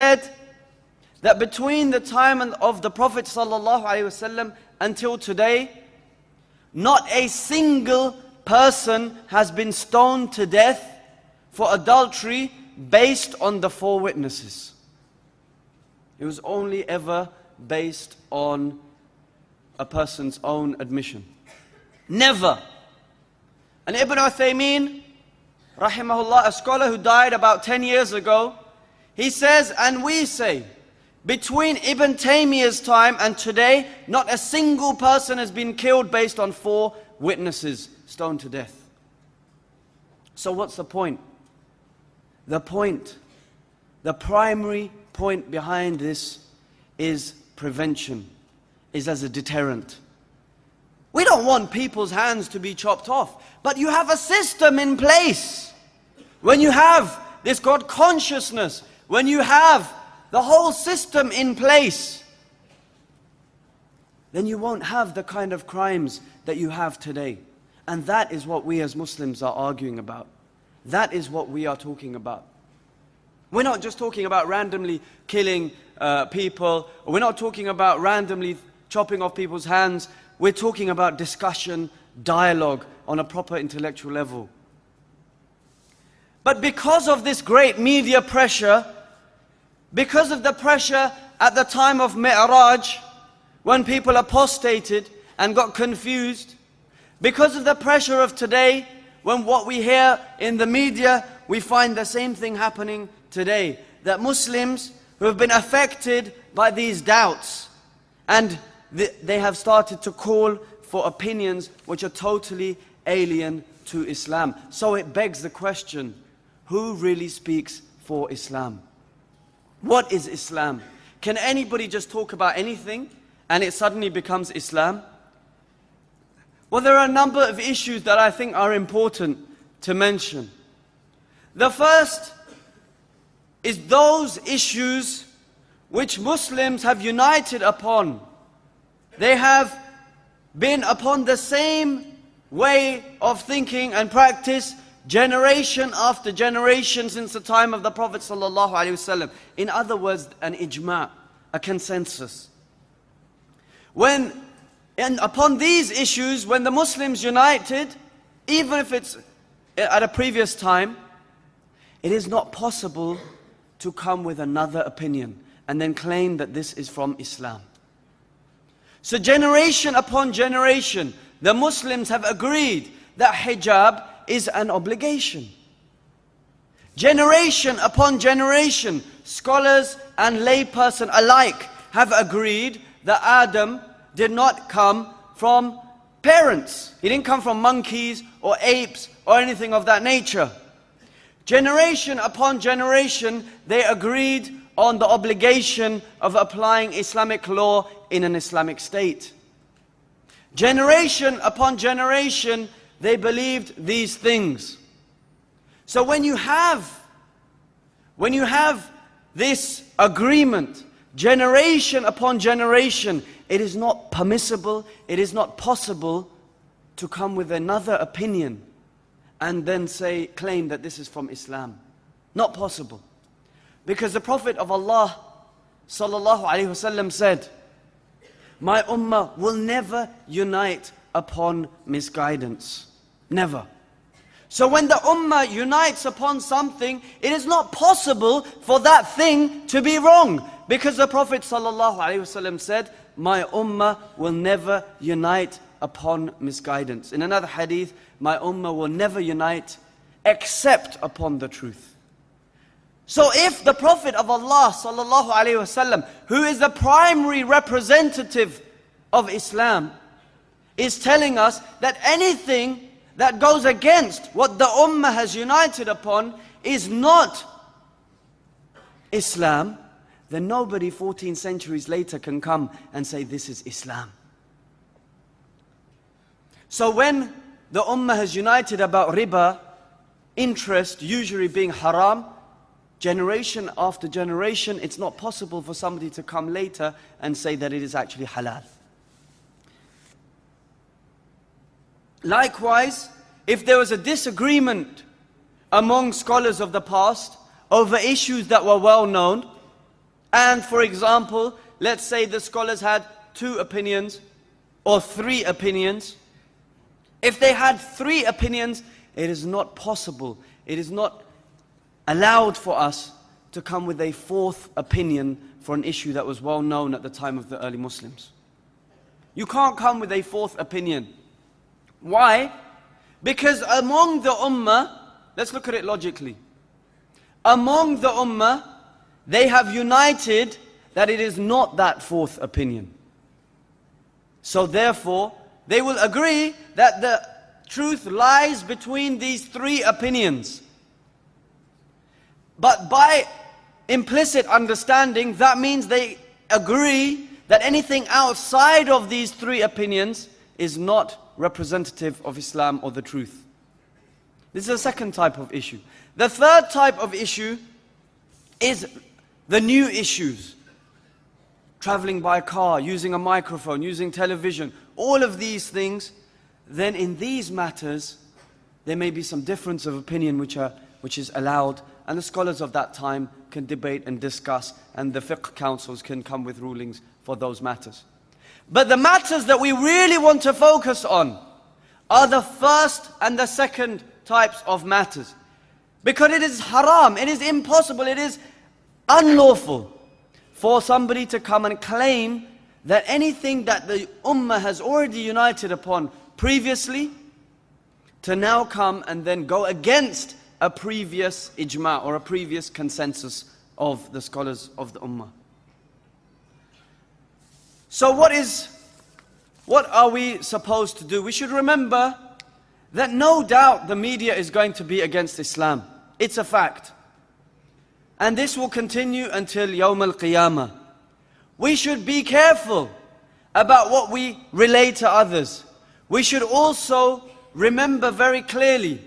said that between the time of the Prophet ﷺ until today, not a single person has been stoned to death for adultery based on the 4 witnesses. It was only ever based on a person's own admission. Never. And Ibn Uthaymeen, rahimahullah, a scholar who died about 10 years ago, he says, and we say, between Ibn Taymiyyah's time and today, not a single person has been killed based on 4 witnesses stoned to death. So what's the point? The primary point behind this is prevention, is as a deterrent. We don't want people's hands to be chopped off, but you have a system in place. When you have this God consciousness, when you have the whole system in place, then you won't have the kind of crimes that you have today. And that is what we as Muslims are arguing about. That is what we are talking about. We're not just talking about randomly killing people, or we're not talking about randomly chopping off people's hands. We're talking about discussion, dialogue on a proper intellectual level. But because of this great media pressure, because of the pressure at the time of Mi'raj, when people apostated and got confused, because of the pressure of today, when what we hear in the media, we find the same thing happening today. That Muslims who have been affected by these doubts, and they have started to call for opinions which are totally alien to Islam. So it begs the question, who really speaks for Islam? What is Islam? Can anybody just talk about anything and it suddenly becomes Islam? Well, there are a number of issues that I think are important to mention. The first is those issues which Muslims have united upon. They have been upon the same way of thinking and practice generation after generation since the time of the Prophet ﷺ. In other words, an ijma', a consensus. And upon these issues, when the Muslims united, even if it's at a previous time, it is not possible to come with another opinion and then claim that this is from Islam. So generation upon generation, the Muslims have agreed that hijab is an obligation. Generation upon generation, scholars and layperson alike have agreed that Adam did not come from parents. He didn't come from monkeys or apes or anything of that nature. Generation upon generation, they agreed on the obligation of applying Islamic law in an Islamic state. Generation upon generation, they believed these things. So when you have this agreement, generation upon generation, it is not permissible, it is not possible to come with another opinion and then claim that this is from Islam. Not possible. Because the Prophet of Allah sallallahu alaihi wasallam said, my ummah will never unite upon misguidance. Never. So when the ummah unites upon something, it is not possible for that thing to be wrong. Because the Prophet ﷺ said, my ummah will never unite upon misguidance. In another hadith, my ummah will never unite except upon the truth. So if the Prophet of Allah ﷺ, who is the primary representative of Islam, is telling us that anything that goes against what the ummah has united upon is not Islam, then nobody 14 centuries later can come and say this is Islam. So when the ummah has united about riba, interest usually being haram, generation after generation, it's not possible for somebody to come later and say that it is actually halal. Likewise, if there was a disagreement among scholars of the past over issues that were well known, And for example, let's say the scholars had 2 opinions or 3 opinions. If they had 3 opinions, it is not possible, it is not allowed for us to come with a 4th opinion for an issue that was well known at the time of the early Muslims. You can't come with a 4th opinion. Why? Because among the ummah, let's look at it logically. Among the ummah, they have united that it is not that 4th opinion. So therefore, they will agree that the truth lies between these 3 opinions. But by implicit understanding, that means they agree that anything outside of these 3 opinions is not representative of Islam or the truth. This is a 2nd type of issue. The 3rd type of issue is the new issues. Traveling by car, using a microphone, using television, all of these things. Then in these matters, there may be some difference of opinion which is allowed, and the scholars of that time can debate and discuss, and the fiqh councils can come with rulings for those matters. But the matters that we really want to focus on are the 1st and the 2nd types of matters. Because it is haram, it is impossible, it is unlawful for somebody to come and claim that anything that the ummah has already united upon previously, to now come and then go against a previous ijma or a previous consensus of the scholars of the ummah. So what are we supposed to do? We should remember that no doubt the media is going to be against Islam. It's a fact. And this will continue until Yawm al-Qiyamah. We should be careful about what we relate to others. We should also remember very clearly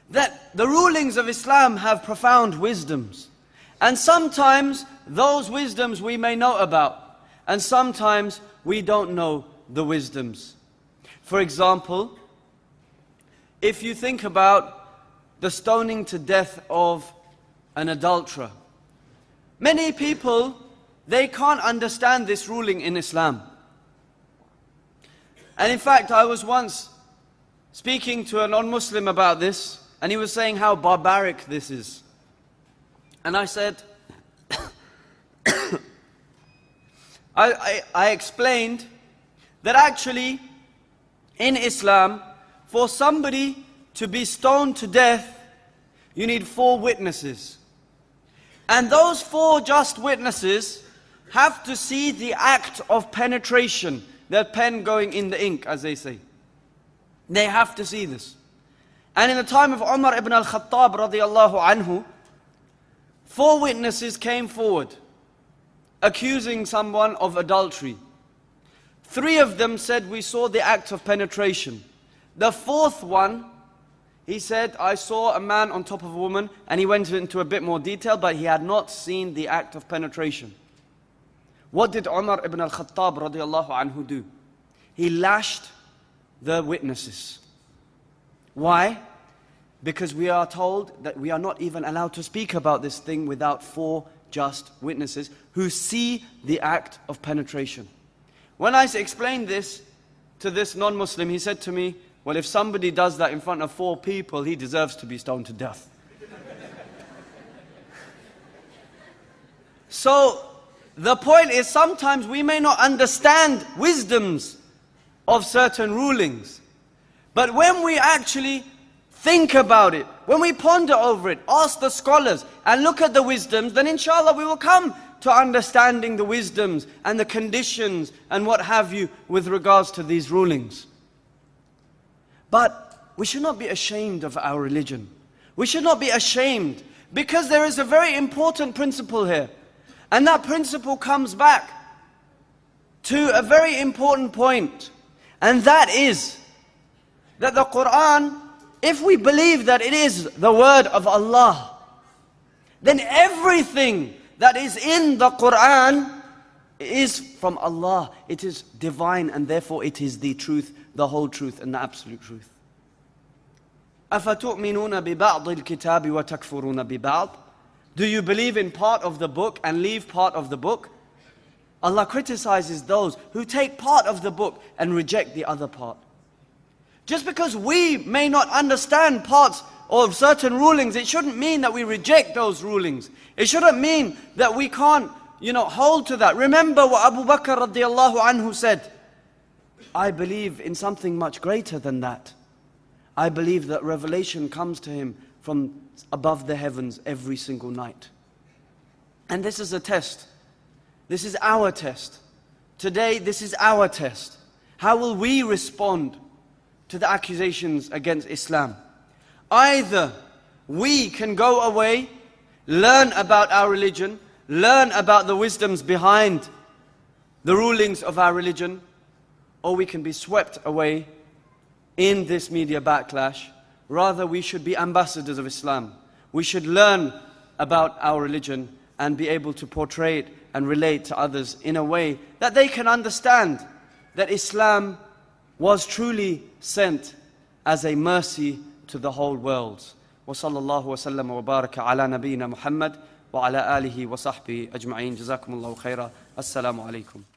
that the rulings of Islam have profound wisdoms. And sometimes those wisdoms we may know about, and sometimes we don't know the wisdoms. For example, if you think about the stoning to death of an adulterer, many people, they can't understand this ruling in Islam. And in fact, I was once speaking to a non-Muslim about this, and he was saying how barbaric this is. And I said, I explained that actually in Islam, for somebody to be stoned to death, you need 4 witnesses. And those 4 just witnesses have to see the act of penetration, the pen going in the ink, as they say. They have to see this. And in the time of Umar ibn al-Khattab radiyallahu anhu, 4 witnesses came forward accusing someone of adultery. 3 of them said, we saw the act of penetration. The 4th one, he said, I saw a man on top of a woman, and he went into a bit more detail, but he had not seen the act of penetration. What did Umar ibn al-Khattab radiyallahu anhu do? He lashed the witnesses. Why? Because we are told that we are not even allowed to speak about this thing without 4 just witnesses who see the act of penetration. When I explained this to this non-Muslim, he said to me, well, if somebody does that in front of 4 people, he deserves to be stoned to death. So, the point is, sometimes we may not understand wisdoms of certain rulings. But when we actually think about it, when we ponder over it, ask the scholars and look at the wisdoms, then inshallah we will come to understanding the wisdoms and the conditions and what have you with regards to these rulings. But we should not be ashamed of our religion. We should not be ashamed, because there is a very important principle here. And that principle comes back to a very important point. And that is that the Quran, if we believe that it is the word of Allah, then everything that is in the Quran is from Allah. It is divine, and therefore it is the truth, the whole truth and the absolute truth. أَفَتُؤْمِنُونَ بِبَعْضِ الْكِتَابِ وَتَكْفُرُونَ بِبَعْضِ. Do you believe in part of the book and leave part of the book? Allah criticizes those who take part of the book and reject the other part. Just because we may not understand parts of certain rulings, it shouldn't mean that we reject those rulings. It shouldn't mean that we can't, hold to that. Remember what Abu Bakr radiallahu anhu said, I believe in something much greater than that. I believe that revelation comes to him from above the heavens every single night. And this is a test. This is our test. Today, this is our test. How will we respond to the accusations against Islam? Either we can go away, learn about our religion, learn about the wisdoms behind the rulings of our religion, or we can be swept away in this media backlash. Rather, we should be ambassadors of Islam. We should learn about our religion and be able to portray it and relate to others in a way that they can understand that Islam was truly sent as a mercy to the whole world. وصلى الله وسلم وبارك على نبينا محمد وعلى آله وصحبه أجمعين. جزاكم الله خيرا. السلام عليكم.